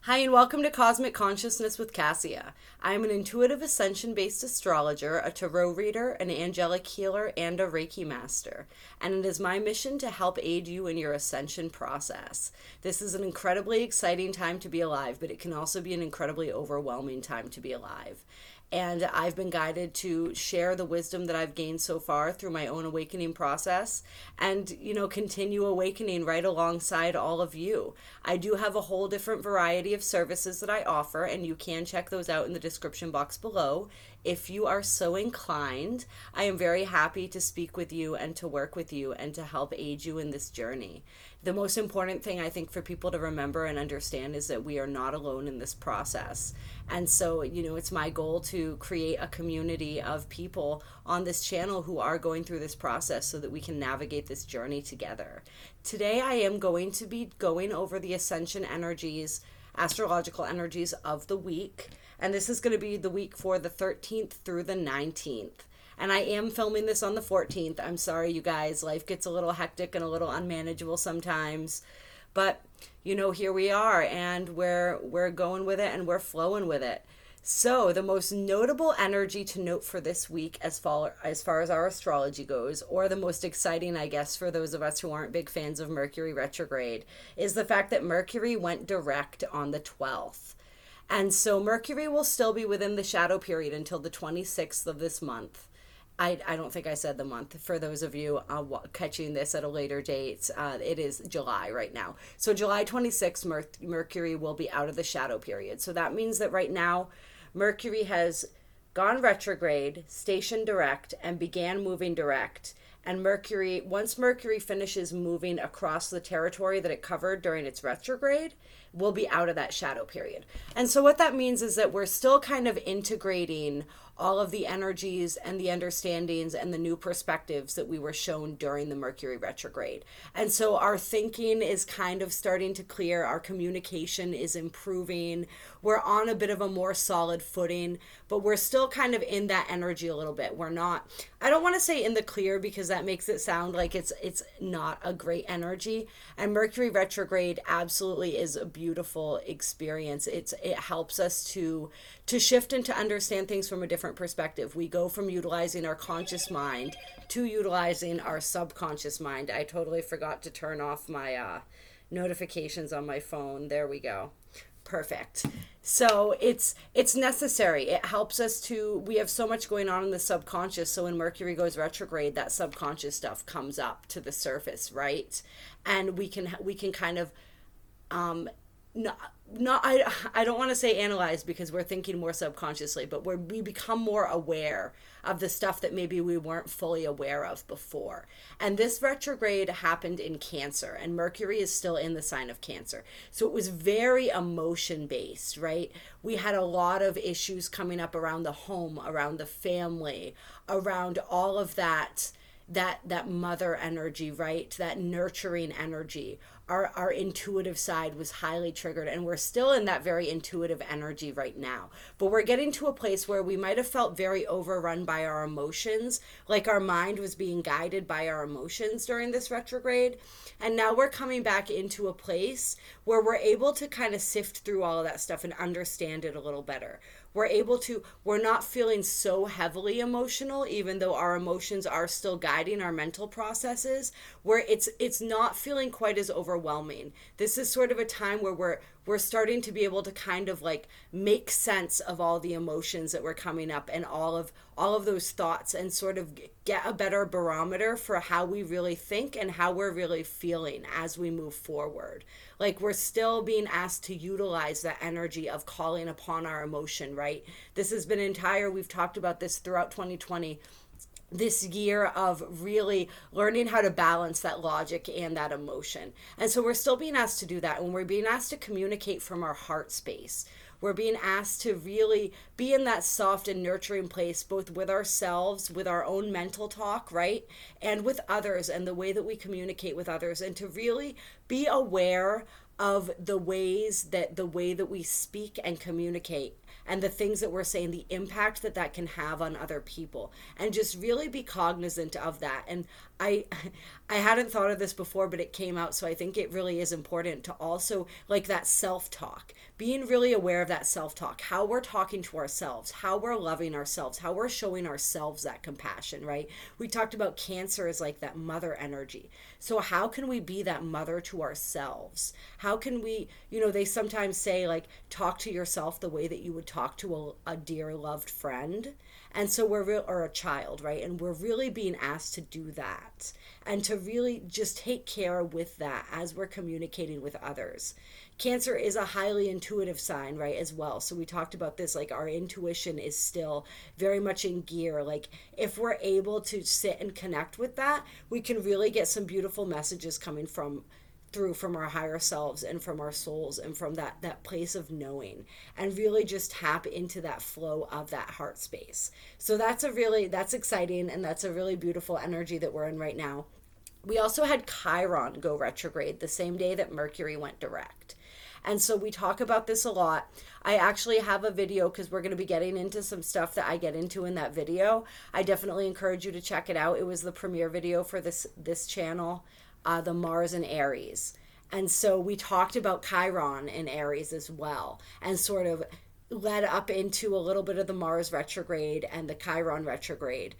Hi, and welcome to Cosmic Consciousness with Cassia. I am an intuitive ascension-based astrologer, a tarot reader, an angelic healer, and a Reiki master. And it is my mission to help aid you in your ascension process. This is an incredibly exciting time to be alive, but it can also be an incredibly overwhelming time to be alive. And I've been guided to share the wisdom that I've gained so far through my own awakening process and, continue awakening right alongside all of you. I do have a whole different variety of services that I offer, and you can check those out in the description box below. If you are so inclined, I am very happy to speak with you and to work with you and to help aid you in this journey. The most important thing I think for people to remember and understand is that we are not alone in this process. And so, it's my goal to create a community of people on this channel who are going through this process so that we can navigate this journey together. Today, I am going to be going over the Ascension energies, astrological energies of the week. And this is going to be the week for the 13th through the 19th. And I am filming this on the 14th. I'm sorry, you guys. Life gets a little hectic and a little unmanageable sometimes. But, here we are, and we're going with it, and we're flowing with it. So the most notable energy to note for this week as far as our astrology goes, or the most exciting, I guess, for those of us who aren't big fans of Mercury retrograde, is the fact that Mercury went direct on the 12th. And so Mercury will still be within the shadow period until the 26th of this month. I don't think I said the month. For those of you catching this at a later date, it is July right now. So July 26th, Mercury will be out of the shadow period. So that means that right now, Mercury has gone retrograde, stationed direct, and began moving direct. And once Mercury finishes moving across the territory that it covered during its retrograde, we'll be out of that shadow period. And so what that means is that we're still kind of integrating all of the energies and the understandings and the new perspectives that we were shown during the Mercury retrograde. And so our thinking is kind of starting to clear. Our communication is improving. We're on a bit of a more solid footing, but we're still kind of in that energy a little bit. We're not, I don't want to say in the clear because that makes it sound like it's not a great energy. And Mercury retrograde absolutely is a beautiful experience. It helps us to shift and to understand things from a different perspective. We go from utilizing our conscious mind to utilizing our subconscious mind. I totally forgot to turn off my notifications on my phone. There we go. Perfect. So it's necessary. It helps us we have so much going on in the subconscious. So when Mercury goes retrograde, that subconscious stuff comes up to the surface, right? And we can kind of I don't want to say analyze because we're thinking more subconsciously, but we become more aware of the stuff that maybe we weren't fully aware of before. And this retrograde happened in Cancer, and Mercury is still in the sign of Cancer. So it was very emotion based, right? We had a lot of issues coming up around the home, around the family, around all of that mother energy, right? That nurturing energy. Our intuitive side was highly triggered, and we're still in that very intuitive energy right now. But we're getting to a place where we might have felt very overrun by our emotions, like our mind was being guided by our emotions during this retrograde. And now we're coming back into a place where we're able to kind of sift through all of that stuff and understand it a little better. We're not feeling so heavily emotional, even though our emotions are still guiding our mental processes, where it's not feeling quite as overwhelming. This is sort of a time where we're starting to be able to kind of like make sense of all the emotions that were coming up and all of those thoughts, and sort of get a better barometer for how we really think and how we're really feeling as we move forward. Like, we're still being asked to utilize that energy of calling upon our emotion, right? This has been we've talked about this throughout 2020, this year of really learning how to balance that logic and that emotion. And so we're still being asked to do that, and we're being asked to communicate from our heart space. We're being asked to really be in that soft and nurturing place, both with ourselves, with our own mental talk, right? And with others, and the way that we communicate with others, and to really be aware of the way that we speak and communicate and the things that we're saying, the impact that that can have on other people, and just really be cognizant of that. And I I hadn't thought of this before, but it came out, so I think it really is important to also, like, that self-talk, being really aware of that self-talk, how we're talking to ourselves, how we're loving ourselves, how we're showing ourselves that compassion, right? We talked about Cancer as like that mother energy. So how can we be that mother to ourselves? How can we, they sometimes say, like, talk to yourself the way that you would talk to a dear loved friend. And so or a child, right? And we're really being asked to do that, and to really just take care with that as we're communicating with others. Cancer is a highly intuitive sign, right, as well. So we talked about this, like, our intuition is still very much in gear. Like, if we're able to sit and connect with that, we can really get some beautiful messages coming through from our higher selves and from our souls, and from that place of knowing, and really just tap into that flow of that heart space. So that's exciting, and that's a really beautiful energy that we're in right now. We also had Chiron go retrograde the same day that Mercury went direct. And so we talk about this a lot. I actually have a video, because we're going to be getting into some stuff that I get into in that video. I definitely encourage you to check it out. It was the premiere video for this channel, the Mars and Aries. And so we talked about Chiron in Aries as well, and sort of led up into a little bit of the Mars retrograde and the Chiron retrograde.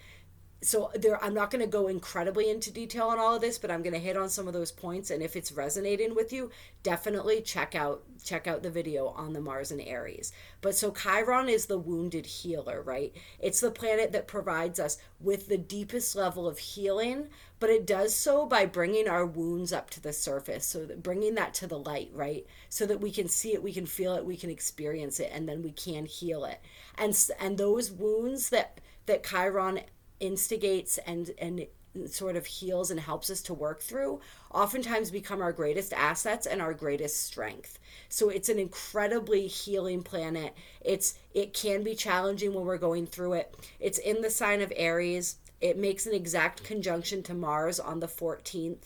So I'm not going to go incredibly into detail on all of this, but I'm going to hit on some of those points. And if it's resonating with you, definitely check out the video on the Mars and Aries. But so Chiron is the wounded healer, right? It's the planet that provides us with the deepest level of healing, but it does so by bringing our wounds up to the surface. So bringing that to the light, right? So that we can see it, we can feel it, we can experience it, and then we can heal it. And those wounds that Chiron instigates and sort of heals and helps us to work through, oftentimes become our greatest assets and our greatest strength. So it's an incredibly healing planet. It can be challenging when we're going through it. It's in the sign of Aries. It makes an exact conjunction to Mars on the 14th.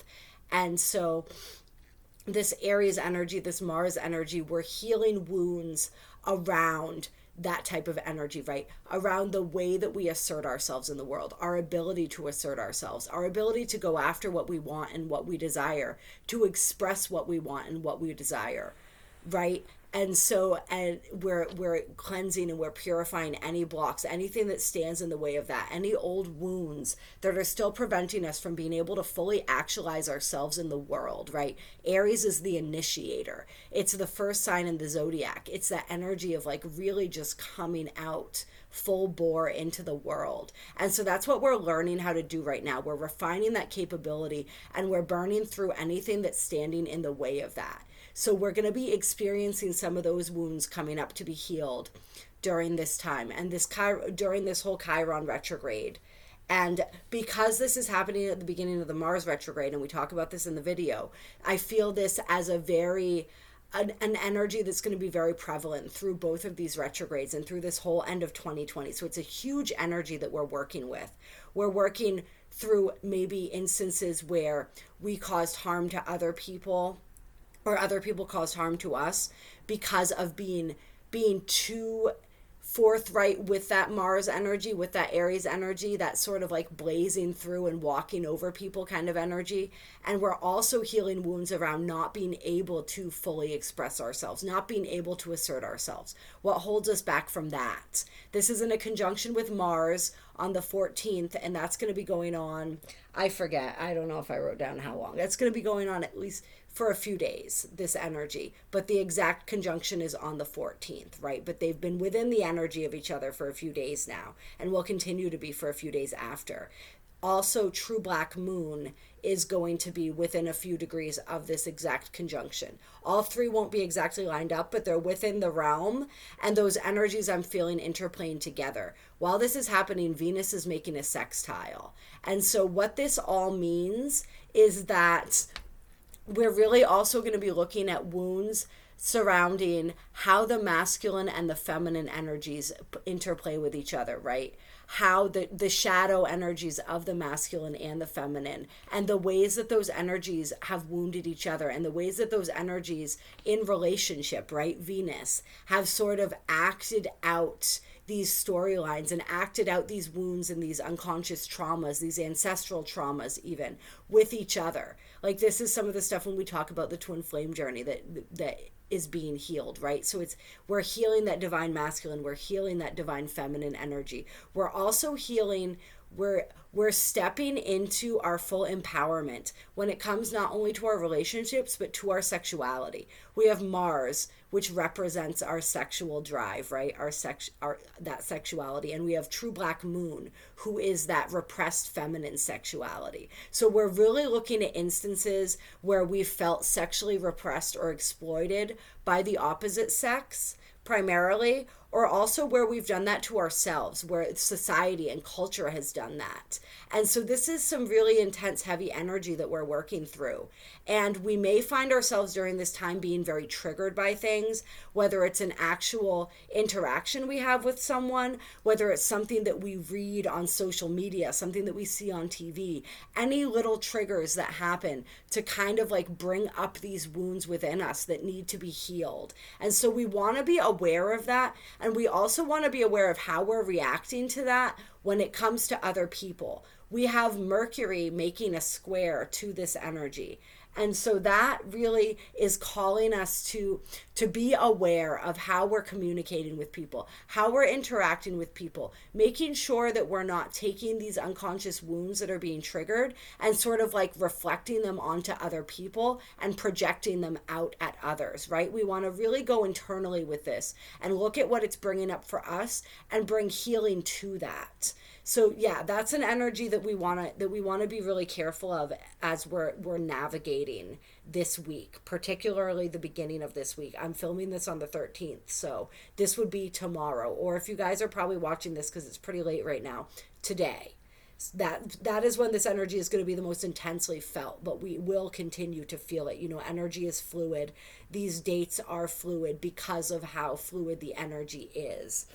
And so this Aries energy, this Mars energy, we're healing wounds around that type of energy, right? Around the way that we assert ourselves in the world, our ability to assert ourselves, our ability to go after what we want and what we desire, to express what we want and what we desire, right? And so, and we're cleansing and we're purifying any blocks, anything that stands in the way of that, any old wounds that are still preventing us from being able to fully actualize ourselves in the world, right? Aries is the initiator. It's the first sign in the zodiac. It's that energy of, like, really just coming out full bore into the world. And so that's what we're learning how to do right now. We're refining that capability, and we're burning through anything that's standing in the way of that. So we're going to be experiencing some of those wounds coming up to be healed during this time, and during this whole Chiron retrograde. And because this is happening at the beginning of the Mars retrograde, and we talk about this in the video, I feel this as an energy that's going to be very prevalent through both of these retrogrades and through this whole end of 2020. So it's a huge energy that we're working with. We're working through maybe instances where we caused harm to other people, or other people caused harm to us because of being too forthright with that Mars energy, with that Aries energy, that sort of like blazing through and walking over people kind of energy. And we're also healing wounds around not being able to fully express ourselves, not being able to assert ourselves. What holds us back from that? This is in a conjunction with Mars on the 14th, and that's going to be going on, I forget, I don't know if I wrote down how long. That's going to be going on at least for a few days, this energy, but the exact conjunction is on the 14th, right? But they've been within the energy of each other for a few days now, and will continue to be for a few days after. Also, true black moon is going to be within a few degrees of this exact conjunction. All three won't be exactly lined up, but they're within the realm, and those energies I'm feeling interplaying together. While this is happening, Venus is making a sextile. And so what this all means is that we're really also going to be looking at wounds surrounding how the masculine and the feminine energies interplay with each other, right? How the shadow energies of the masculine and the feminine, and the ways that those energies have wounded each other, and the ways that those energies in relationship, right, Venus, have sort of acted out these storylines and acted out these wounds and these unconscious traumas, these ancestral traumas even, with each other. Like, this is some of the stuff when we talk about the twin flame journey that is being healed, right? So we're healing that divine masculine, we're healing that divine feminine energy. We're also healing, we're stepping into our full empowerment when it comes not only to our relationships, but to our sexuality. We have Mars, which represents our sexual drive, right? That sexuality. And we have true black moon, who is that repressed feminine sexuality. So we're really looking at instances where we felt sexually repressed or exploited by the opposite sex primarily, or also where we've done that to ourselves, where society and culture has done that. And so this is some really intense, heavy energy that we're working through. And we may find ourselves during this time being very triggered by things, whether it's an actual interaction we have with someone, whether it's something that we read on social media, something that we see on TV, any little triggers that happen to kind of like bring up these wounds within us that need to be healed. And so we want to be aware of that. And we also want to be aware of how we're reacting to that when it comes to other people. We have Mercury making a square to this energy. And so that really is calling us to be aware of how we're communicating with people, how we're interacting with people, making sure that we're not taking these unconscious wounds that are being triggered and sort of like reflecting them onto other people and projecting them out at others, right? We want to really go internally with this and look at what it's bringing up for us and bring healing to that. So yeah, that's an energy that we want to be really careful of as we're navigating this week, particularly the beginning of this week. I'm filming this on the 13th, so this would be tomorrow, or if you guys are probably watching this because it's pretty late right now, today. That is when this energy is going to be the most intensely felt, but we will continue to feel it. You know, energy is fluid. These dates are fluid because of how fluid the energy is.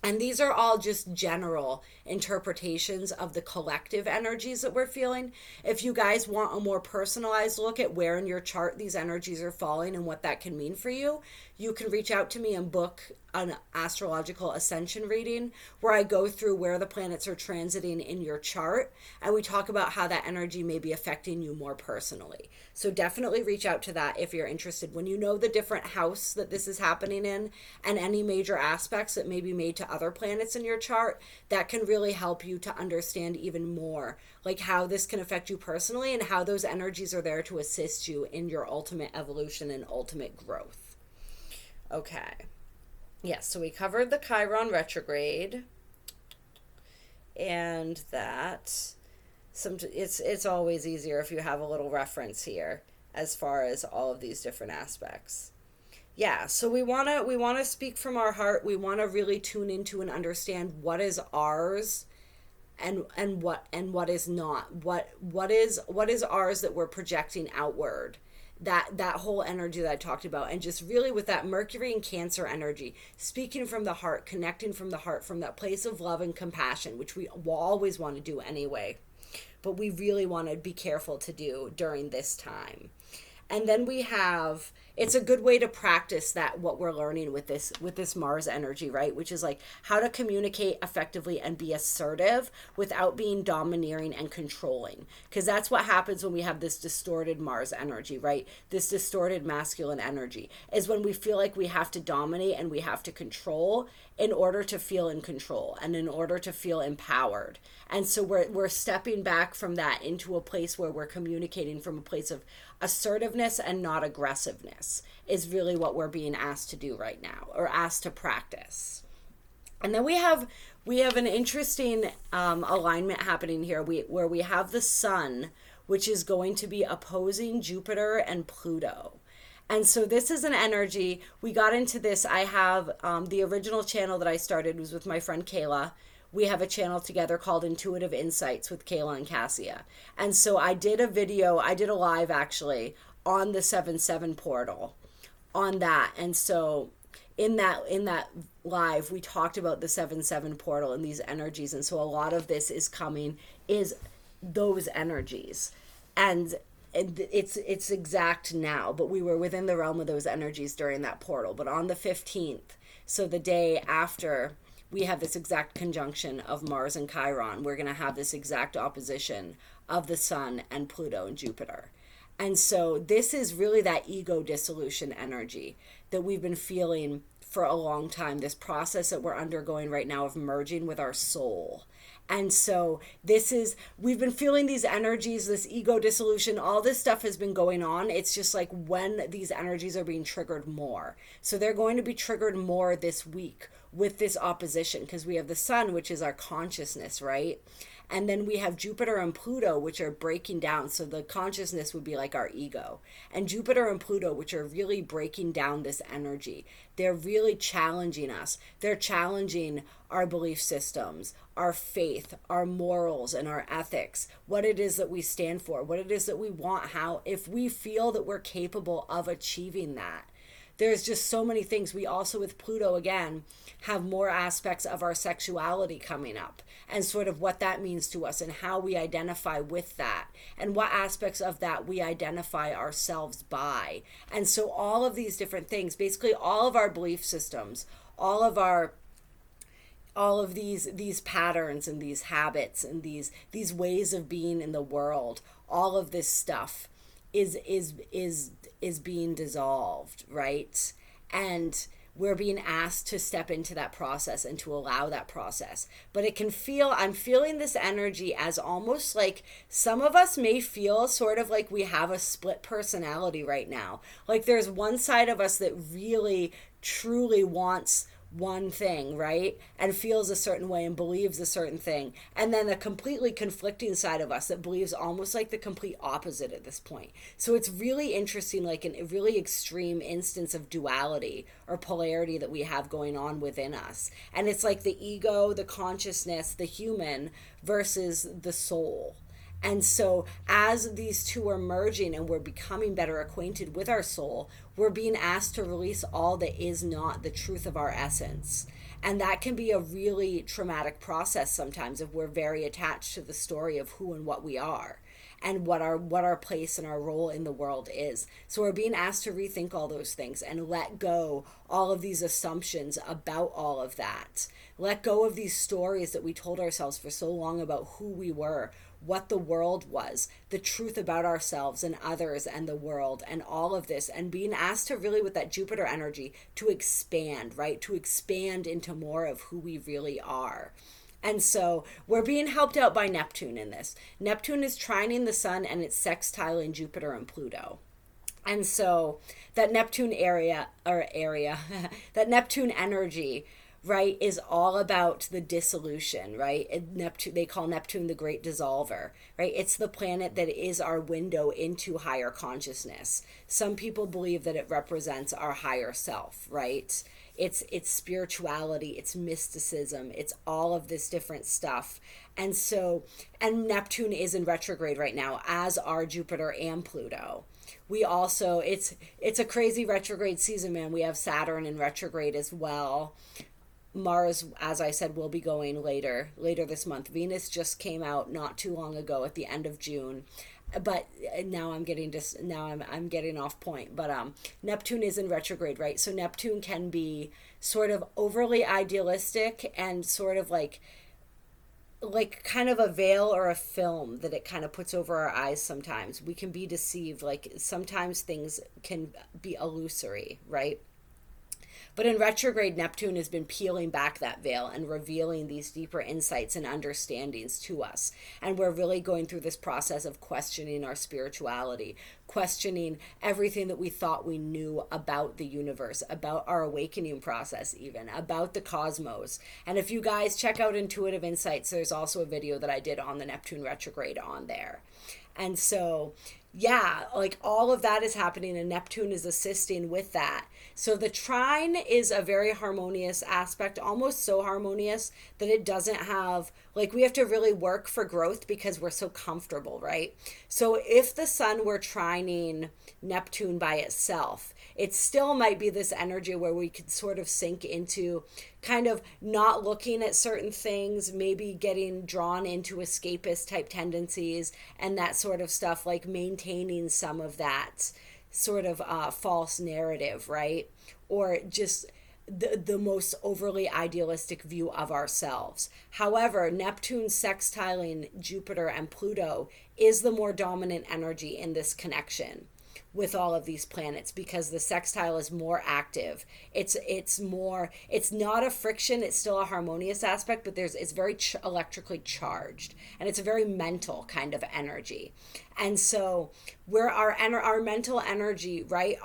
And these are all just general interpretations of the collective energies that we're feeling. If you guys want a more personalized look at where in your chart these energies are falling and what that can mean for you, you can reach out to me and book an astrological ascension reading where I go through where the planets are transiting in your chart and we talk about how that energy may be affecting you more personally. So definitely reach out to that if you're interested. When you know the different house that this is happening in and any major aspects that may be made to other planets in your chart, that can really help you to understand even more like how this can affect you personally and how those energies are there to assist you in your ultimate evolution and ultimate growth. Okay. Yes, so we covered the Chiron retrograde, and that it's always easier if you have a little reference here as far as all of these different aspects. Yeah, so we want to speak from our heart. We want to really tune into and understand what is ours and what is not. What is ours that we're projecting outward. That whole energy that I talked about, and just really with that Mercury and Cancer energy, speaking from the heart, connecting from the heart, from that place of love and compassion, which we will always want to do anyway, but we really want to be careful to do during this time. And then we have, it's a good way to practice that, what we're learning with this Mars energy, right? Which is like how to communicate effectively and be assertive without being domineering and controlling. Because that's what happens when we have this distorted Mars energy, right? This distorted masculine energy is when we feel like we have to dominate and we have to control in order to feel in control and in order to feel empowered. And so we're stepping back from that into a place where we're communicating from a place of assertiveness and not aggressiveness is really what we're being asked to do right now, or asked to practice. And then we have an interesting alignment happening here where we have the sun, which is going to be opposing Jupiter and Pluto. And so this is an energy, we got into this, I have the original channel that I started was with my friend Kayla. We have a channel together called Intuitive Insights with Kayla and Cassia. And so I did a live actually on the 7/7 portal on that. And so in that live, we talked about the 7/7 portal and these energies. And so a lot of this is those energies. And it's exact now, but we were within the realm of those energies during that portal. But on the 15th, so the day after, we have this exact conjunction of Mars and Chiron. We're going to have this exact opposition of the Sun and Pluto and Jupiter. And so this is really that ego dissolution energy that we've been feeling for a long time, this process that we're undergoing right now of merging with our soul. And so we've been feeling these energies, this ego dissolution, all this stuff has been going on. It's just like when these energies are being triggered more. So they're going to be triggered more this week with this opposition, because we have the Sun, which is our consciousness, right? And then we have Jupiter and Pluto, which are breaking down. So the consciousness would be like our ego. And Jupiter and Pluto, which are really breaking down this energy. They're really challenging us. They're challenging our belief systems, our faith, our morals, and our ethics. What it is that we stand for, what it is that we want, how, if we feel that we're capable of achieving that. There's just so many things. We also, with Pluto again, have more aspects of our sexuality coming up, and sort of what that means to us and how we identify with that, and what aspects of that we identify ourselves by. And so all of these different things, basically all of our belief systems, all of these patterns and these habits and these ways of being in the world, all of this stuff is being dissolved, right? And we're being asked to step into that process and to allow that process. But I'm feeling this energy as almost like some of us may feel sort of like we have a split personality right now. Like there's one side of us that really, truly wants one thing, right? And feels a certain way and believes a certain thing. And then a completely conflicting side of us that believes almost like the complete opposite at this point. So it's really interesting, like a really extreme instance of duality or polarity that we have going on within us. And it's like the ego, the consciousness, the human versus the soul. And so as these two are merging and we're becoming better acquainted with our soul, we're being asked to release all that is not the truth of our essence. And that can be a really traumatic process sometimes if we're very attached to the story of who and what we are and what our place and our role in the world is. So we're being asked to rethink all those things and let go all of these assumptions about all of that. Let go of these stories that we told ourselves for so long about who we were, what the world was, the truth about ourselves and others and the world and all of this, and being asked to really, with that Jupiter energy, to expand, right? To expand into more of who we really are. And so we're being helped out by Neptune in this. Neptune is trining the Sun and it's sextiling Jupiter and Pluto. And so that Neptune that Neptune energy, right, is all about the dissolution, right? Neptune, they call Neptune the great dissolver, right? It's the planet that is our window into higher consciousness. Some people believe that it represents our higher self, right? It's spirituality, it's mysticism, it's all of this different stuff. And Neptune is in retrograde right now, as are Jupiter and Pluto. We also, it's a crazy retrograde season, man. We have Saturn in retrograde as well. Mars, as I said, will be going later this month. Venus just came out not too long ago at the end of June. But now I'm getting off point. But Neptune is in retrograde, right? So Neptune can be sort of overly idealistic and sort of like kind of a veil or a film that it kind of puts over our eyes sometimes. We can be deceived. Like sometimes things can be illusory, right? But in retrograde, Neptune has been peeling back that veil and revealing these deeper insights and understandings to us. And we're really going through this process of questioning our spirituality, questioning everything that we thought we knew about the universe, about our awakening process even, about the cosmos. And if you guys check out Intuitive Insights, there's also a video that I did on the Neptune retrograde on there. And so, yeah, like all of that is happening and Neptune is assisting with that. So the trine is a very harmonious aspect, almost so harmonious that it doesn't have, like we have to really work for growth because we're so comfortable, right? So if the Sun were trining Neptune by itself, it still might be this energy where we could sort of sink into kind of not looking at certain things, maybe getting drawn into escapist type tendencies and that sort of stuff, like maintaining some of that sort of false narrative, right? Or just the most overly idealistic view of ourselves. However, Neptune sextiling Jupiter and Pluto is the more dominant energy in this connection with all of these planets, because the sextile is more active. It's more, it's not a friction, it's still a harmonious aspect, but it's very electrically charged, and it's a very mental kind of energy. And so where our mental energy, right,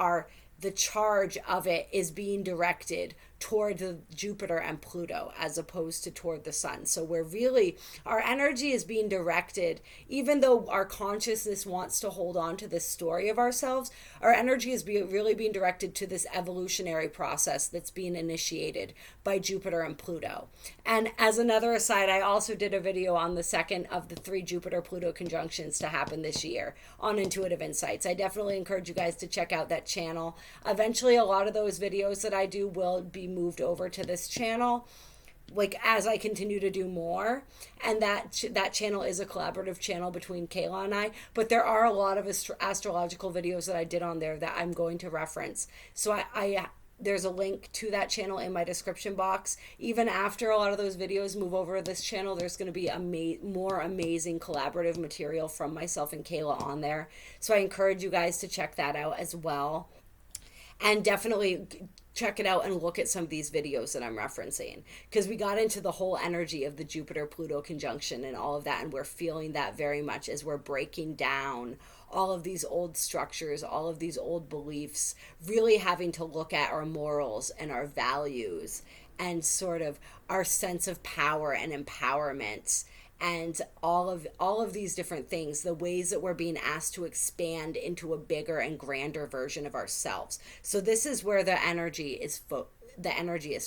the charge of it is being directed toward the Jupiter and Pluto as opposed to toward the sun. So we're really, our energy is being directed, even though our consciousness wants to hold on to this story of ourselves, our energy is really being directed to this evolutionary process that's being initiated by Jupiter and Pluto. And as another aside, I also did a video on the second of the 3 Jupiter-Pluto conjunctions to happen this year on Intuitive Insights. I definitely encourage you guys to check out that channel. Eventually, a lot of those videos that I do will be moved over to this channel, like as I continue to do more. And that channel is a collaborative channel between Kayla and I, but there are a lot of astrological videos that I did on there that I'm going to reference. So I there's a link to that channel in my description box. Even after a lot of those videos move over to this channel, there's going to be more amazing collaborative material from myself and Kayla on there. So I encourage you guys to check that out as well. And definitely check it out and look at some of these videos that I'm referencing, because we got into the whole energy of the Jupiter-Pluto conjunction and all of that, and we're feeling that very much as we're breaking down all of these old structures, all of these old beliefs, really having to look at our morals and our values and sort of our sense of power and empowerment, and all of these different things, the ways that we're being asked to expand into a bigger and grander version of ourselves. So this is where the energy is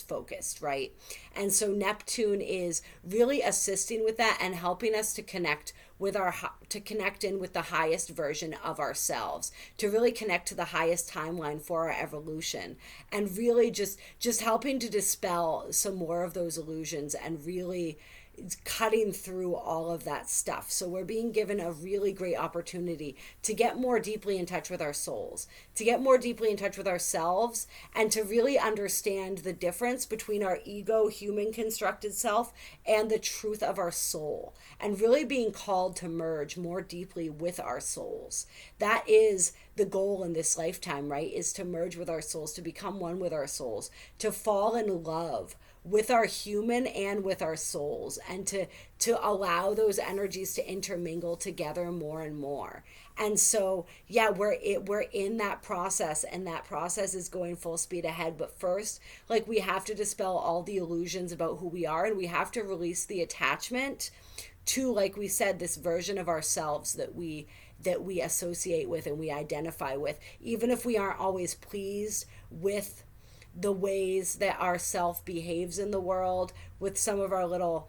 focused, right? And so Neptune is really assisting with that and helping us to connect in with the highest version of ourselves, to really connect to the highest timeline for our evolution, and really just helping to dispel some more of those illusions and really cutting through all of that stuff. So we're being given a really great opportunity to get more deeply in touch with our souls, to get more deeply in touch with ourselves, and to really understand the difference between our ego, human constructed self, and the truth of our soul, and really being called to merge more deeply with our souls. That is the goal in this lifetime, right? Is to merge with our souls, to become one with our souls, to fall in love with our human and with our souls, and to allow those energies to intermingle together more and more. And so, yeah, we're in that process, and that process is going full speed ahead. But first, like, we have to dispel all the illusions about who we are, and we have to release the attachment to, like we said, this version of ourselves that we associate with and we identify with, even if we aren't always pleased with the ways that our self behaves in the world, with some of our little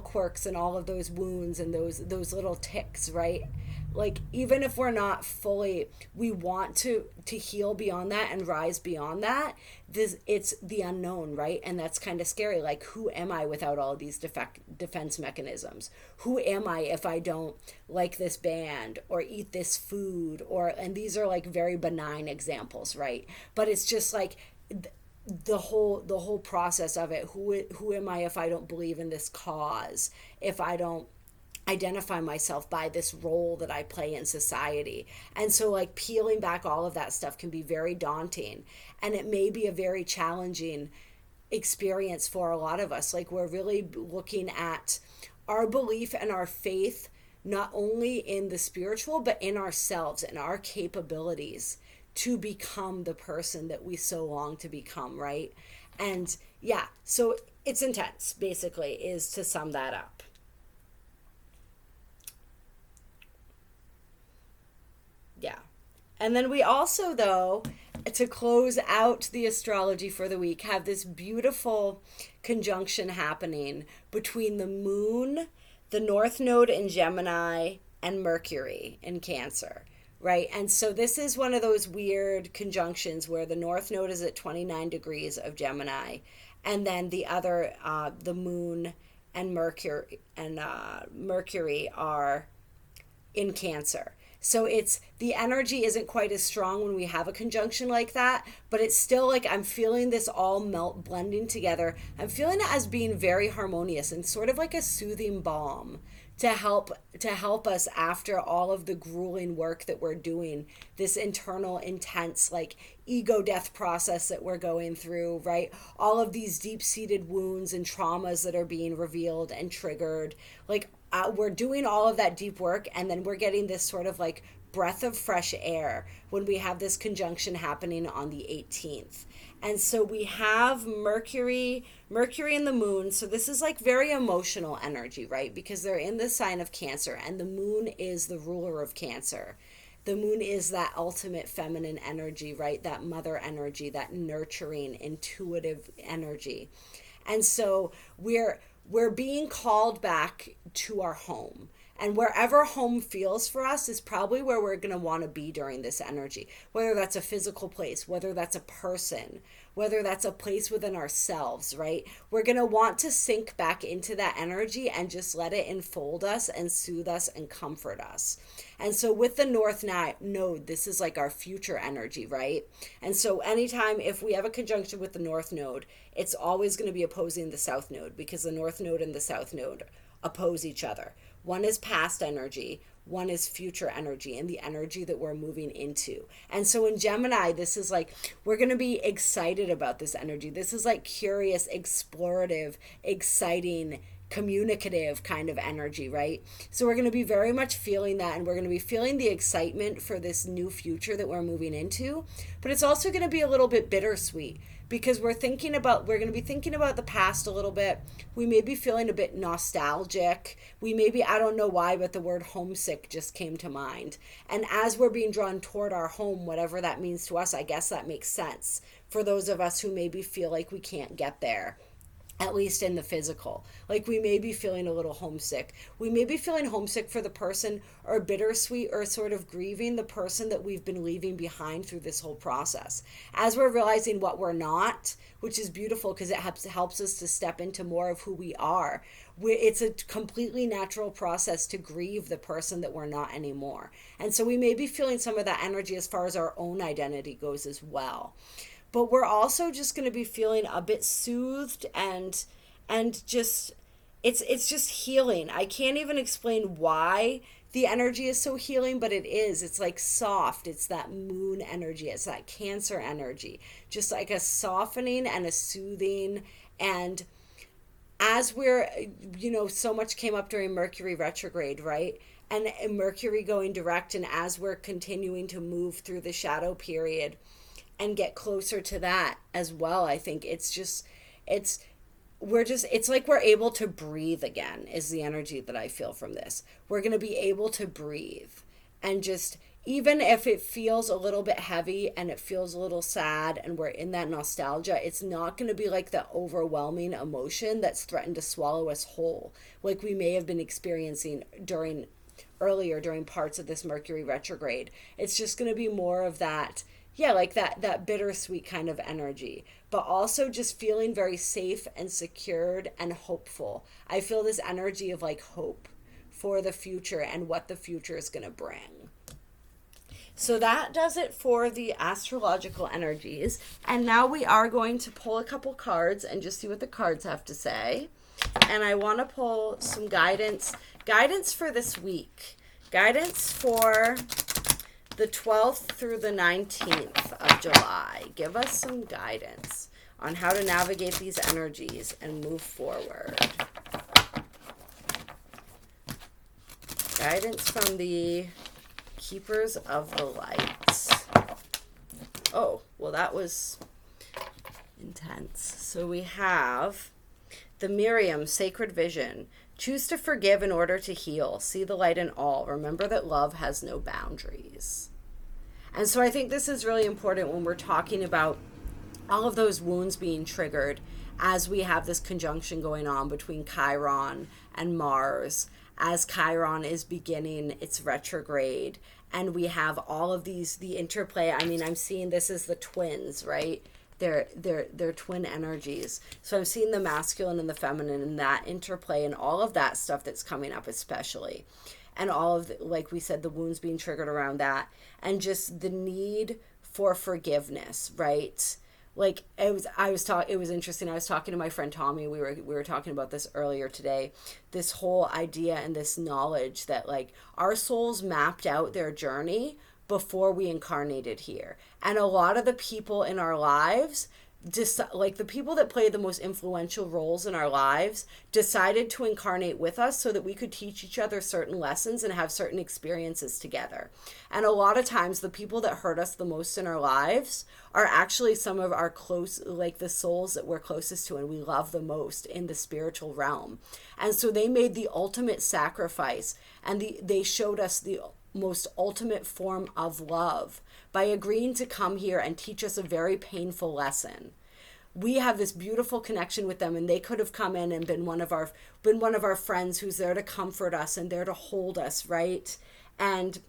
quirks and all of those wounds and those little ticks, right? Like, even if we're not fully, we want to heal beyond that and rise beyond that. It's the unknown, right? And that's kind of scary. Like, who am I without all of these defense mechanisms? Who am I if I don't like this band or eat this food? And these are like very benign examples, right? But it's just like the whole process of it. Who am I if I don't believe in this cause? If I don't identify myself by this role that I play in society? And so, like, peeling back all of that stuff can be very daunting, and it may be a very challenging experience for a lot of us. Like, we're really looking at our belief and our faith not only in the spiritual, but in ourselves and our capabilities to become the person that we so long to become, right? And yeah, so it's intense, basically, is to sum that up. Yeah. And then we also, though, to close out the astrology for the week, have this beautiful conjunction happening between the moon, the North Node in Gemini, and Mercury in Cancer, right? And so this is one of those weird conjunctions where the North Node is at 29 degrees of Gemini, and then the other, the Moon and Mercury are in Cancer. So it's, the energy isn't quite as strong when we have a conjunction like that, but it's still like I'm feeling this all blending together. I'm feeling it as being very harmonious and sort of like a soothing balm to help us after all of the grueling work that we're doing, this internal intense like ego death process that we're going through, right? All of these deep-seated wounds and traumas that are being revealed and triggered, like we're doing all of that deep work, and then we're getting this sort of like breath of fresh air when we have this conjunction happening on the 18th. And so we have Mercury and the Moon. So this is like very emotional energy, right? Because they're in the sign of Cancer, and the Moon is the ruler of Cancer. The Moon is that ultimate feminine energy, right? That mother energy, that nurturing, intuitive energy. And so we're being called back to our home. And wherever home feels for us is probably where we're going to want to be during this energy. Whether that's a physical place, whether that's a person, whether that's a place within ourselves, right? We're going to want to sink back into that energy and just let it enfold us and soothe us and comfort us. And so with the North Node, this is like our future energy, right? And so anytime if we have a conjunction with the North Node, it's always going to be opposing the South Node, because the North Node and the South Node oppose each other. One is past energy, one is future energy, and the energy that we're moving into. And so in Gemini, this is like, we're going to be excited about this energy. This is like curious, explorative, exciting, communicative kind of energy, right? So we're going to be very much feeling that, and we're going to be feeling the excitement for this new future that we're moving into. But it's also going to be a little bit bittersweet, because we're going to be thinking about the past a little bit. We may be feeling a bit nostalgic. We may be, I don't know why, but the word homesick just came to mind. And as we're being drawn toward our home, whatever that means to us, I guess that makes sense for those of us who maybe feel like we can't get there, at least in the physical. Like we may be feeling a little homesick. We may be feeling homesick for the person, or bittersweet, or sort of grieving the person that we've been leaving behind through this whole process. As we're realizing what we're not, which is beautiful because it helps us to step into more of who we are. It's a completely natural process to grieve the person that we're not anymore. And so we may be feeling some of that energy as far as our own identity goes as well. But we're also just going to be feeling a bit soothed and just, it's just healing. I can't even explain why the energy is so healing, but it is. It's like soft. It's that Moon energy. It's that Cancer energy. Just like a softening and a soothing. And as we're, so much came up during Mercury retrograde, right? And Mercury going direct, and as we're continuing to move through the shadow period and get closer to that as well, I think it's like we're able to breathe again, is the energy that I feel from this. We're going to be able to breathe, and just, even if it feels a little bit heavy and it feels a little sad and we're in that nostalgia, it's not going to be like the overwhelming emotion that's threatened to swallow us whole, like we may have been experiencing during parts of this Mercury retrograde. It's just going to be more of that, like that bittersweet kind of energy, but also just feeling very safe and secured and hopeful. I feel this energy of like hope for the future and what the future is going to bring. So that does it for the astrological energies. And now we are going to pull a couple cards and just see what the cards have to say. And I want to pull some guidance for this week. Guidance for the 12th through the 19th of July. Give us some guidance on how to navigate these energies and move forward. Guidance from the Keepers of the Lights. Oh, well, that was intense. So we have the Miriam, Sacred Vision. Choose to forgive in order to heal. See the light in all. Remember that love has no boundaries. And so I think this is really important when we're talking about all of those wounds being triggered as we have this conjunction going on between Chiron and Mars, as Chiron is beginning its retrograde, and we have all of these, the interplay. I mean, I'm seeing this as the twins, right? They're twin energies. So I'm seeing the masculine and the feminine and that interplay and all of that stuff that's coming up, especially. And all of the, like we said, the wounds being triggered around that, and just the need for forgiveness, right? Like it was interesting. I was talking to my friend Tommy. We were talking about this earlier today. This whole idea and this knowledge that like our souls mapped out their journey before we incarnated here. And a lot of the people in our lives, just like the people that play the most influential roles in our lives, decided to incarnate with us so that we could teach each other certain lessons and have certain experiences together. And a lot of times the people that hurt us the most in our lives are actually some of our close, like the souls that we're closest to and we love the most in the spiritual realm. And so they made the ultimate sacrifice, and they showed us the most ultimate form of love by agreeing to come here and teach us a very painful lesson. We have this beautiful connection with them, and they could have come in and been one of our friends who's there to comfort us and there to hold us, right? And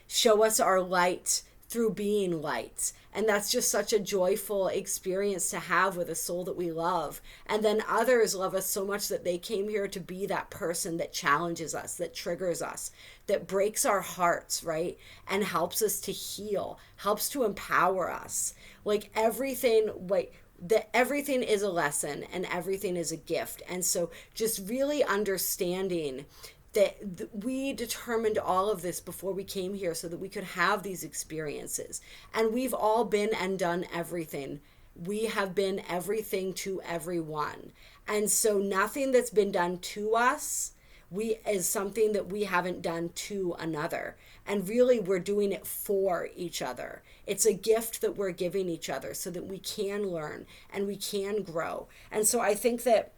show us our light through being light. And that's just such a joyful experience to have with a soul that we love. And then others love us so much that they came here to be that person that challenges us, that triggers us, that breaks our hearts, right? And helps us to heal, helps to empower us. Like everything, everything is a lesson and everything is a gift. And so just really understanding that we determined all of this before we came here so that we could have these experiences. And we've all been and done everything. We have been everything to everyone. And so nothing that's been done to us is something that we haven't done to another. And really, we're doing it for each other. It's a gift that we're giving each other so that we can learn and we can grow. And so I think that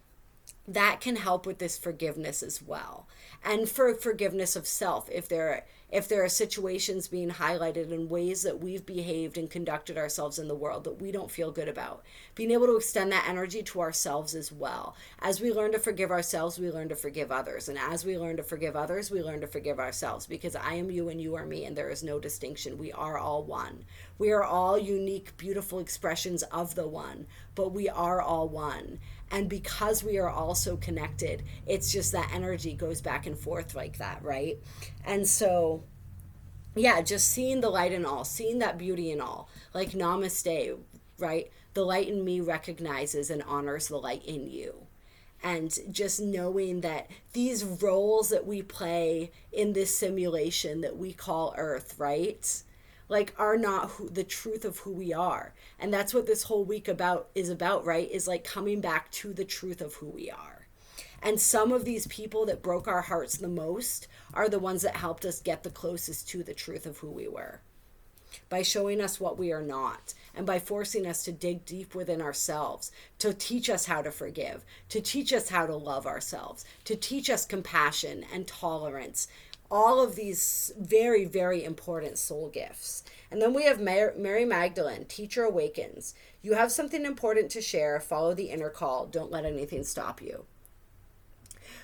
can help with this forgiveness as well. And for forgiveness of self, if there are situations being highlighted in ways that we've behaved and conducted ourselves in the world that we don't feel good about, being able to extend that energy to ourselves as well. As we learn to forgive ourselves, we learn to forgive others. And as we learn to forgive others, we learn to forgive ourselves, because I am you and you are me, and there is no distinction. We are all one. We are all unique, beautiful expressions of the one, but we are all one. And because we are all so connected, it's just that energy goes back and forth like that, right? And so, yeah, just seeing the light in all, seeing that beauty in all, like namaste, right? The light in me recognizes and honors the light in you. And just knowing that these roles that we play in this simulation that we call Earth, right? Like are not the truth of who we are. And that's what this whole week is about, right? Is like coming back to the truth of who we are. And some of these people that broke our hearts the most are the ones that helped us get the closest to the truth of who we were, by showing us what we are not, and by forcing us to dig deep within ourselves, to teach us how to forgive, to teach us how to love ourselves, to teach us compassion and tolerance. All of these very, very important soul gifts. And then we have Mary Magdalene, Teacher Awakens. You have something important to share. Follow the inner call. Don't let anything stop you.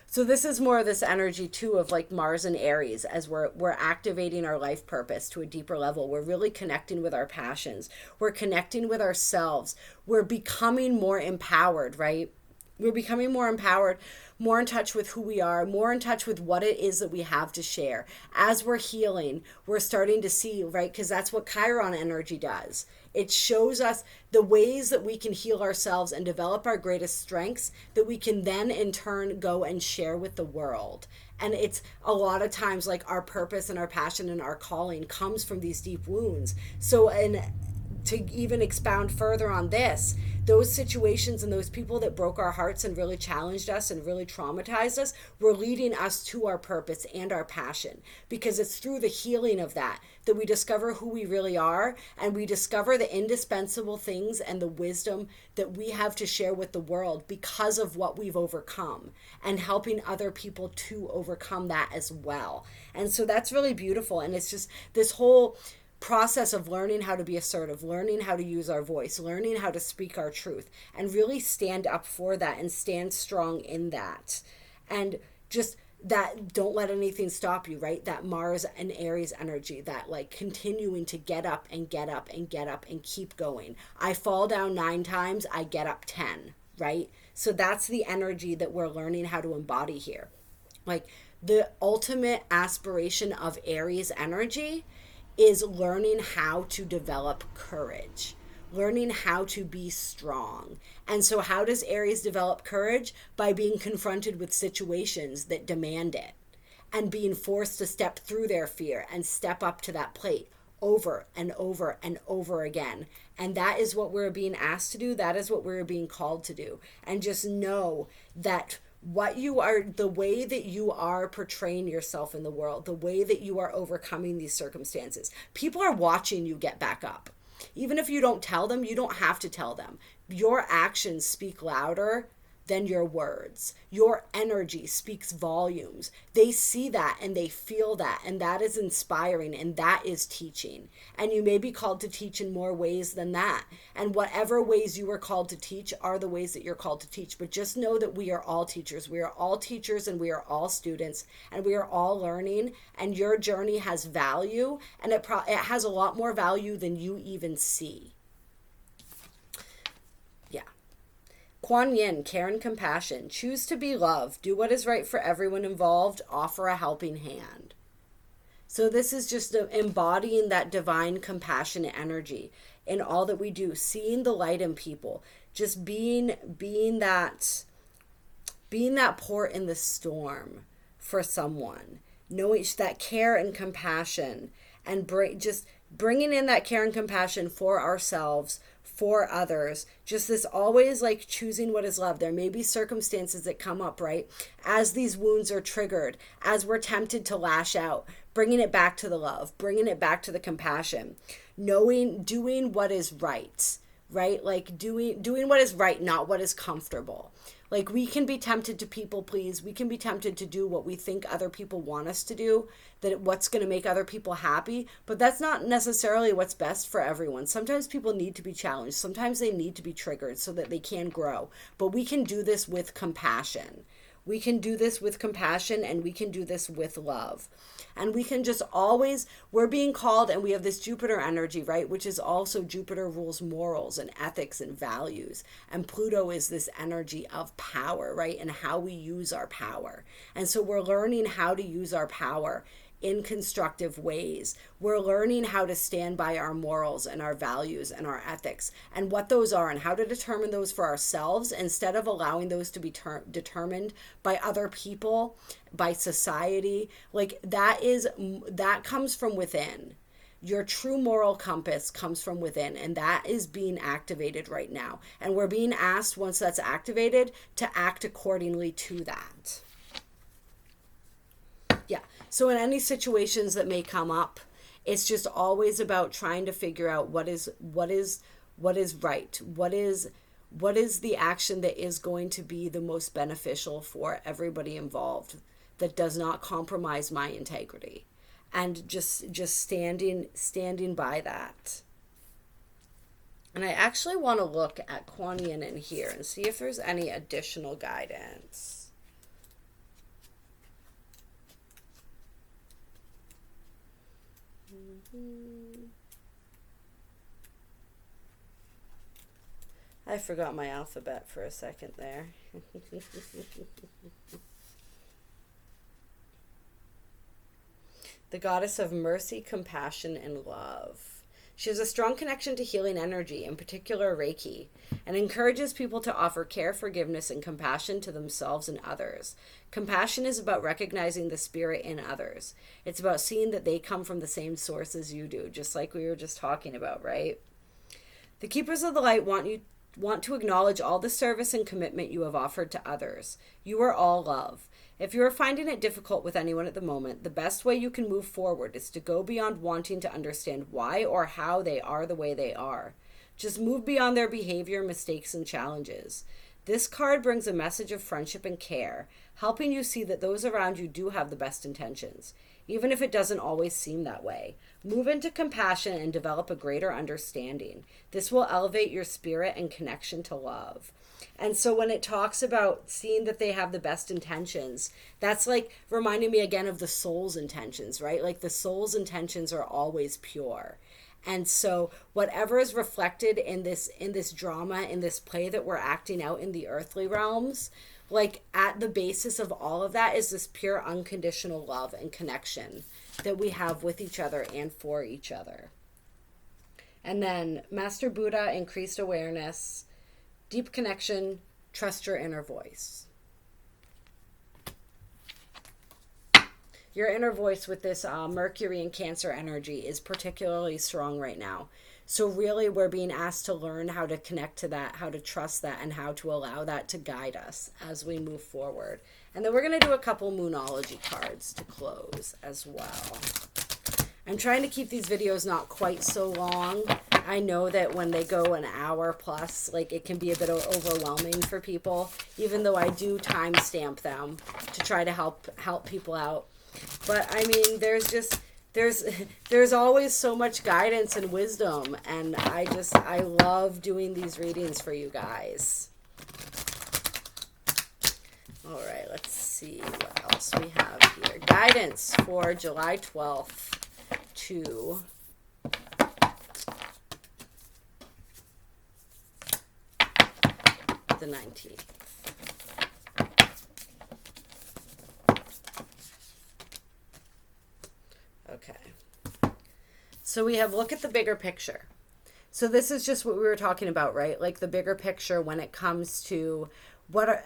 So this is more of this energy too of like Mars and Aries, as we're activating our life purpose to a deeper level. We're really connecting with our passions. We're connecting with ourselves. We're becoming more empowered, right? We're becoming more empowered, more in touch with who we are, more in touch with what it is that we have to share. As we're healing, we're starting to see, right? Because that's what Chiron energy does. It shows us the ways that we can heal ourselves and develop our greatest strengths that we can then in turn go and share with the world. And it's a lot of times like our purpose and our passion and our calling comes from these deep wounds. So, to even expound further on this, those situations and those people that broke our hearts and really challenged us and really traumatized us were leading us to our purpose and our passion, because it's through the healing of that we discover who we really are, and we discover the indispensable things and the wisdom that we have to share with the world because of what we've overcome, and helping other people to overcome that as well. And so that's really beautiful. And it's just this whole process of learning how to be assertive, learning how to use our voice, learning how to speak our truth, and really stand up for that and stand strong in that. And just that, don't let anything stop you, right? That Mars and Aries energy, that like continuing to get up and get up and get up and keep going. I fall down 9 times, I get up 10, right? So that's the energy that we're learning how to embody here. Like the ultimate aspiration of Aries energy is learning how to develop courage, learning how to be strong. And so how does Aries develop courage? By being confronted with situations that demand it and being forced to step through their fear and step up to that plate over and over and over again. And that is what we're being asked to do. That is what we're being called to do. And just know that what you are, the way that you are portraying yourself in the world, the way that you are overcoming these circumstances, people are watching you get back up. Even if you don't tell them, you don't have to tell them. Your actions speak louder than your words. Your energy speaks volumes. They see that and they feel that, and that is inspiring, and that is teaching. And you may be called to teach in more ways than that. And whatever ways you are called to teach are the ways that you're called to teach. But just know that we are all teachers. We are all teachers and we are all students and we are all learning, and your journey has value, and it has a lot more value than you even see. Kuan Yin, care and compassion. Choose to be love. Do what is right for everyone involved. Offer a helping hand. So this is just embodying that divine compassionate energy in all that we do. Seeing the light in people. Just being that port in the storm for someone. Knowing that care and compassion, and just bringing in that care and compassion for ourselves, for others. Just this always like choosing what is love. There may be circumstances that come up, right? As these wounds are triggered, as we're tempted to lash out, bringing it back to the love, bringing it back to the compassion, doing what is right, Like doing what is right, not what is comfortable. Like we can be tempted to people please. We can be tempted to do what we think other people want us to do, what's going to make other people happy. But that's not necessarily what's best for everyone. Sometimes people need to be challenged. Sometimes they need to be triggered so that they can grow. But we can do this with compassion. We can do this with compassion, and we can do this with love. And we can just always, we're being called, and we have this Jupiter energy, right? Which is also, Jupiter rules morals and ethics and values. And Pluto is this energy of power, right? And how we use our power. And so we're learning how to use our power in constructive ways. We're learning how to stand by our morals and our values and our ethics and what those are, and how to determine those for ourselves instead of allowing those to be determined by other people, by society. Like that comes from within. Your true moral compass comes from within, and that is being activated right now. And we're being asked, once that's activated, to act accordingly to that. Yeah. So in any situations that may come up, it's just always about trying to figure out what is right. What is the action that is going to be the most beneficial for everybody involved, that does not compromise my integrity, and just standing by that. And I actually want to look at Kuan Yin in here and see if there's any additional guidance. I forgot my alphabet for a second there. The goddess of mercy, compassion, and love. She has a strong connection to healing energy, in particular Reiki, and encourages people to offer care, forgiveness, and compassion to themselves and others. Compassion is about recognizing the spirit in others. It's about seeing that they come from the same source as you do, just like we were just talking about, right? The Keepers of the Light want to acknowledge all the service and commitment you have offered to others. You are all love. If you are finding it difficult with anyone at the moment, the best way you can move forward is to go beyond wanting to understand why or how they are the way they are. Just move beyond their behavior, mistakes, and challenges. This card brings a message of friendship and care, helping you see that those around you do have the best intentions. even if it doesn't always seem that way. Move into compassion and develop a greater understanding. This will elevate your spirit and connection to love. And so when it talks about seeing that they have the best intentions, that's like reminding me again of the soul's intentions, right? Like the soul's intentions are always pure. And so whatever is reflected in this drama, in this play that we're acting out in the earthly realms, like at the basis of all of that is this pure unconditional love and connection that we have with each other and for each other. And then Master Buddha, increased awareness, deep connection, trust your inner voice. Your inner voice with this Mercury and Cancer energy is particularly strong right now. So really we're being asked to learn how to connect to that, how to trust that, and how to allow that to guide us as we move forward. And then we're going to do a couple Moonology cards to close as well. I'm trying to keep these videos not quite so long. I know that when they go an hour plus, like it can be a bit overwhelming for people, even though I do timestamp them to try to help people out. But I mean, there's always so much guidance and wisdom, and I love doing these readings for you guys. All right, let's see what else we have here. Guidance for July 12th to the 19th. Okay. So we have look at the bigger picture. So this is just what we were talking about, right? Like the bigger picture when it comes to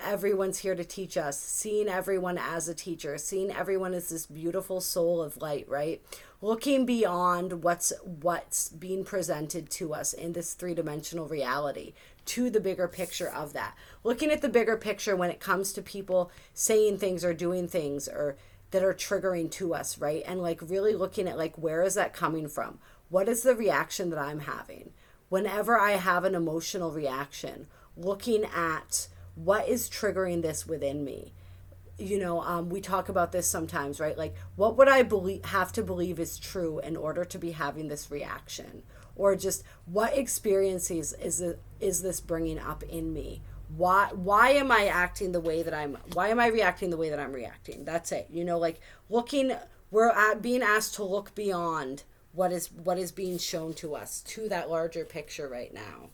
everyone's here to teach us, seeing everyone as a teacher, seeing everyone as this beautiful soul of light, right? Looking beyond what's being presented to us in this three-dimensional reality to the bigger picture of that. Looking at the bigger picture when it comes to people saying things or doing things or that are triggering to us, right? And like really looking at like, where is that coming from? What is the reaction that I'm having? Whenever I have an emotional reaction, looking at what is triggering this within me. You know, we talk about this sometimes, right? Like, what would I have to believe is true in order to be having this reaction? Or just what experiences is this bringing up in me? Why am I acting the way that why am I reacting the way that I'm reacting? That's it. You know, like we're being asked to look beyond what is being shown to us to that larger picture right now.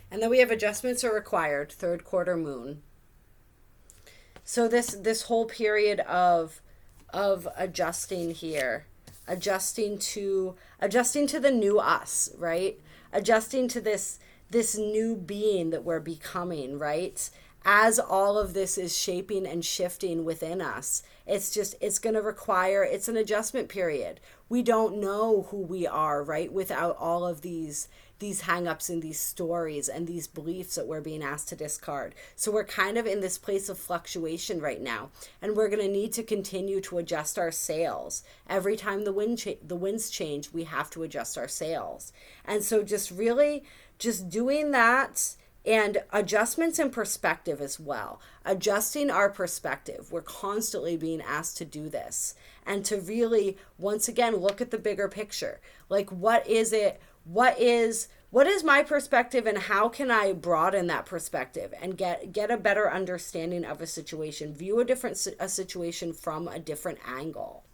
And then we have adjustments are required, third quarter moon. So this whole period of adjusting here, adjusting to the new us, right? Adjusting to this new being that we're becoming, right? As all of this is shaping and shifting within us, it's going to require, it's an adjustment period. We don't know who we are, right? Without all of these hang-ups and these stories and these beliefs that we're being asked to discard. So we're kind of in this place of fluctuation right now, and we're going to need to continue to adjust our sails. Every time the winds change, we have to adjust our sails. And so just doing that, and adjustments in perspective as well. Adjusting our perspective. We're constantly being asked to do this. And to really, once again, look at the bigger picture. Like, what is it? What is my perspective, and how can I broaden that perspective and get a better understanding of a situation? View a situation from a different angle.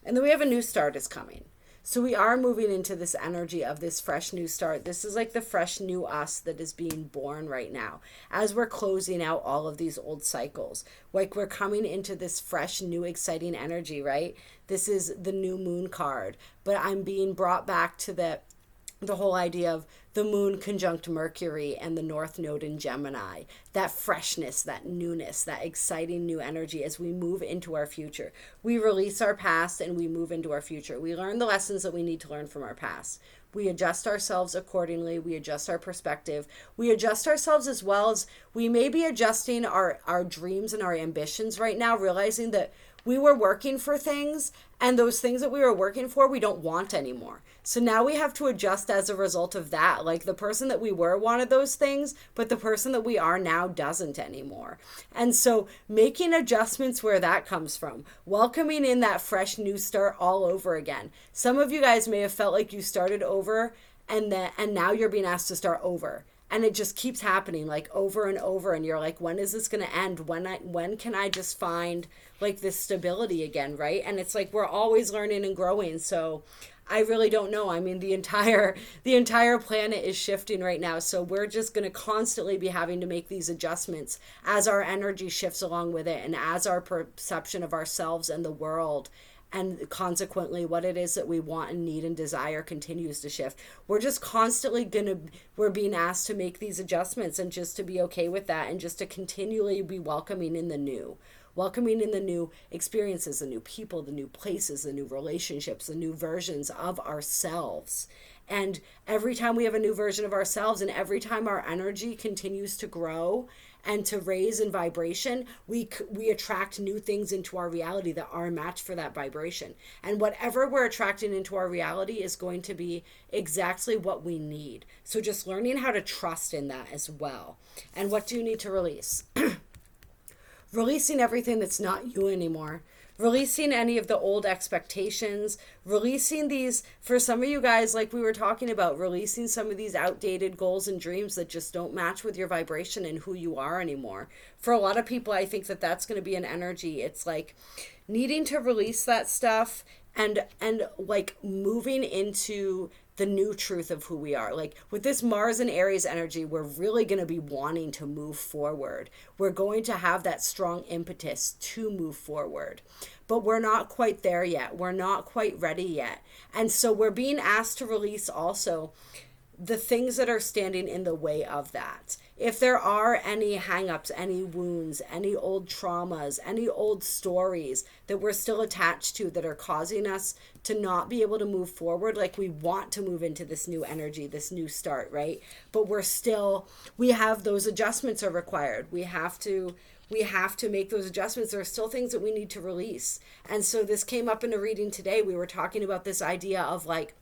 And then we have a new start is coming. So we are moving into this energy of this fresh new start. This is like the fresh new us that is being born right now. As we're closing out all of these old cycles, like we're coming into this fresh, new, exciting energy, right? This is the new moon card, but I'm being brought back to the whole idea of the moon conjunct Mercury and the North Node in Gemini, that freshness, that newness, that exciting new energy as we move into our future. We release our past and we move into our future. We learn the lessons that we need to learn from our past. We adjust ourselves accordingly. We adjust our perspective. We adjust ourselves as well as we may be adjusting our dreams and our ambitions right now, realizing that we were working for things, and those things that we were working for, we don't want anymore. So now we have to adjust as a result of that. Like the person that we were wanted those things, but the person that we are now doesn't anymore. And so making adjustments where that comes from, welcoming in that fresh new start all over again. Some of you guys may have felt like you started over and now you're being asked to start over. And it just keeps happening like over and over. And you're like, when is this going to end? When can I just find like this stability again? Right. And it's like, we're always learning and growing. So I really don't know. I mean, the entire planet is shifting right now. So we're just going to constantly be having to make these adjustments as our energy shifts along with it. And as our perception of ourselves and the world, and consequently what it is that we want and need and desire continues to shift. We're just constantly we're being asked to make these adjustments, and just to be okay with that, and just to continually be welcoming in the new experiences, the new people, the new places, the new relationships, the new versions of ourselves. And every time we have a new version of ourselves, and every time our energy continues to grow and to raise in vibration, we attract new things into our reality that are a match for that vibration. And whatever we're attracting into our reality is going to be exactly what we need. So just learning how to trust in that as well. And what do you need to release? Releasing everything that's not you anymore. Releasing any of the old expectations, releasing these, for some of you guys, like we were talking about, releasing some of these outdated goals and dreams that just don't match with your vibration and who you are anymore. For a lot of people, I think that that's going to be an energy. It's like needing to release that stuff and like moving into the new truth of who we are. Like with this Mars and Aries energy, we're really going to be wanting to move forward. We're going to have that strong impetus to move forward, but we're not quite there yet. We're not quite ready yet. And so we're being asked to release also the things that are standing in the way of that. If there are any hangups, any wounds, any old traumas, any old stories that we're still attached to that are causing us to not be able to move forward, like we want to move into this new energy, this new start, right? But we have those adjustments are required. We have to make those adjustments. There are still things that we need to release. And so this came up in a reading today. We were talking about this idea of like,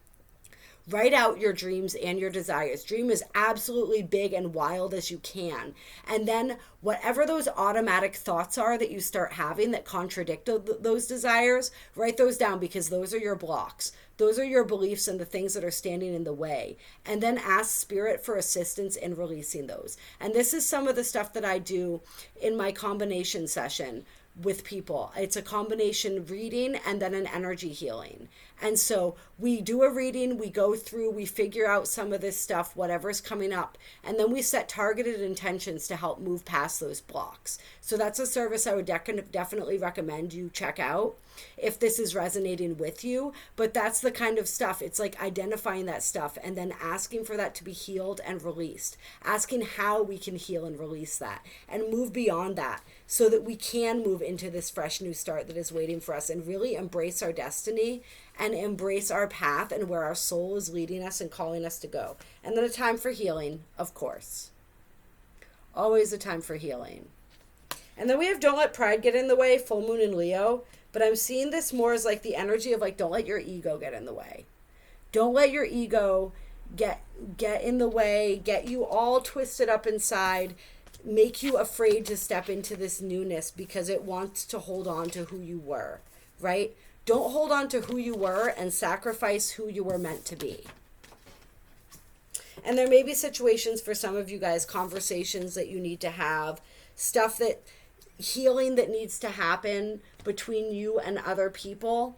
write out your dreams and your desires. Dream as absolutely big and wild as you can. And then whatever those automatic thoughts are that you start having that contradict those desires, write those down, because those are your blocks. Those are your beliefs and the things that are standing in the way. And then ask Spirit for assistance in releasing those. And this is some of the stuff that I do in my combination session with people. It's a combination reading and then an energy healing. And so we do a reading, we go through, we figure out some of this stuff, whatever's coming up, and then we set targeted intentions to help move past those blocks. So that's a service I would definitely recommend you check out if this is resonating with you. But that's the kind of stuff, it's like identifying that stuff and then asking for that to be healed and released, asking how we can heal and release that and move beyond that, so that we can move into this fresh new start that is waiting for us, and really embrace our destiny and embrace our path and where our soul is leading us and calling us to go. And then a time for healing, of course. Always a time for healing. And then we have Don't Let Pride Get in the Way, full moon in Leo. But I'm seeing this more as like the energy of like, don't let your ego get in the way. Don't let your ego get in the way, get you all twisted up inside, make you afraid to step into this newness because it wants to hold on to who you were, right? Don't hold on to who you were and sacrifice who you were meant to be. And there may be situations for some of you guys, conversations that you need to have, stuff that, healing that needs to happen between you and other people.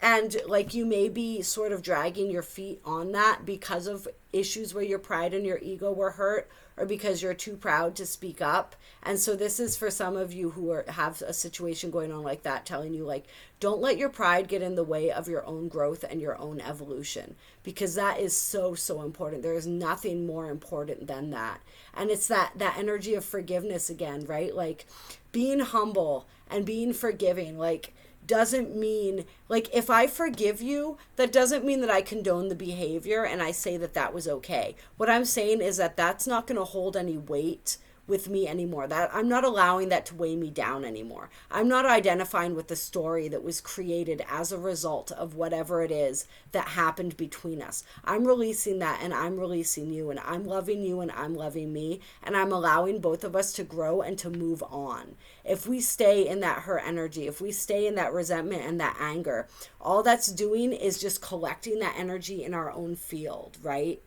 And like you may be sort of dragging your feet on that because of issues where your pride and your ego were hurt, or because you're too proud to speak up. And so this is for some of you who have a situation going on like that, telling you like, don't let your pride get in the way of your own growth and your own evolution, because that is so, so important. There is nothing more important than that. And it's that energy of forgiveness again, right? Like being humble and being forgiving, like, doesn't mean, like, if I forgive you, that doesn't mean that I condone the behavior and I say that that was okay. What I'm saying is that that's not going to hold any weight with me anymore. That I'm not allowing that to weigh me down anymore. I'm not identifying with the story that was created as a result of whatever it is that happened between us. I'm releasing that, and I'm releasing you, and I'm loving you, and I'm loving me, and I'm allowing both of us to grow and to move on. If we stay in that hurt energy, if we stay in that resentment and that anger, all that's doing is just collecting that energy in our own field, right?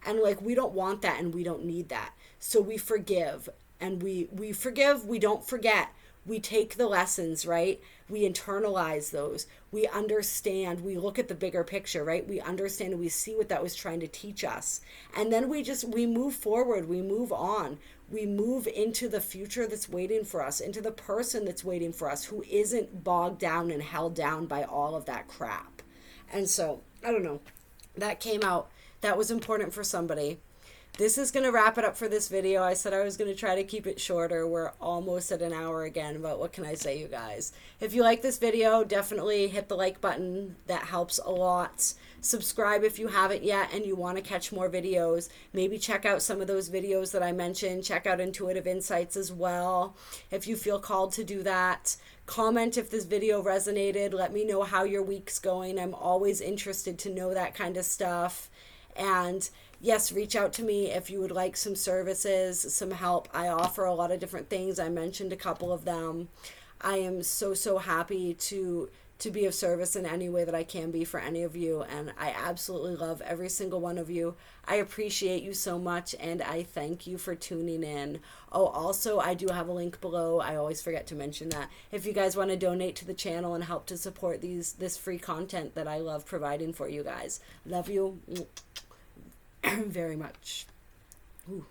And like, we don't want that, and we don't need that. So we forgive, and we forgive, we don't forget. We take the lessons, right? We internalize those. We understand, we look at the bigger picture, right? We understand and we see what that was trying to teach us. And then we move forward, we move on. We move into the future that's waiting for us, into the person that's waiting for us, who isn't bogged down and held down by all of that crap. And so, I don't know, that came out. That was important for somebody. This is going to wrap it up for this video. I said I was going to try to keep it shorter. We're almost at an hour again, but what can I say, you guys? If you like this video, definitely hit the like button. That helps a lot. Subscribe if you haven't yet and you want to catch more videos. Maybe check out some of those videos that I mentioned. Check out Intuitive Insights as well, if you feel called to do that. Comment if this video resonated. Let me know how your week's going. I'm always interested to know that kind of stuff. And yes, reach out to me if you would like some services, some help. I offer a lot of different things. I mentioned a couple of them. I am so happy to be of service in any way that I can be for any of you. And I absolutely love every single one of you. I appreciate you so much, and I thank you for tuning in. Oh, also, I do have a link below. I always forget to mention that. If you guys want to donate to the channel and help to support this free content that I love providing for you guys. Love you very much. Ooh.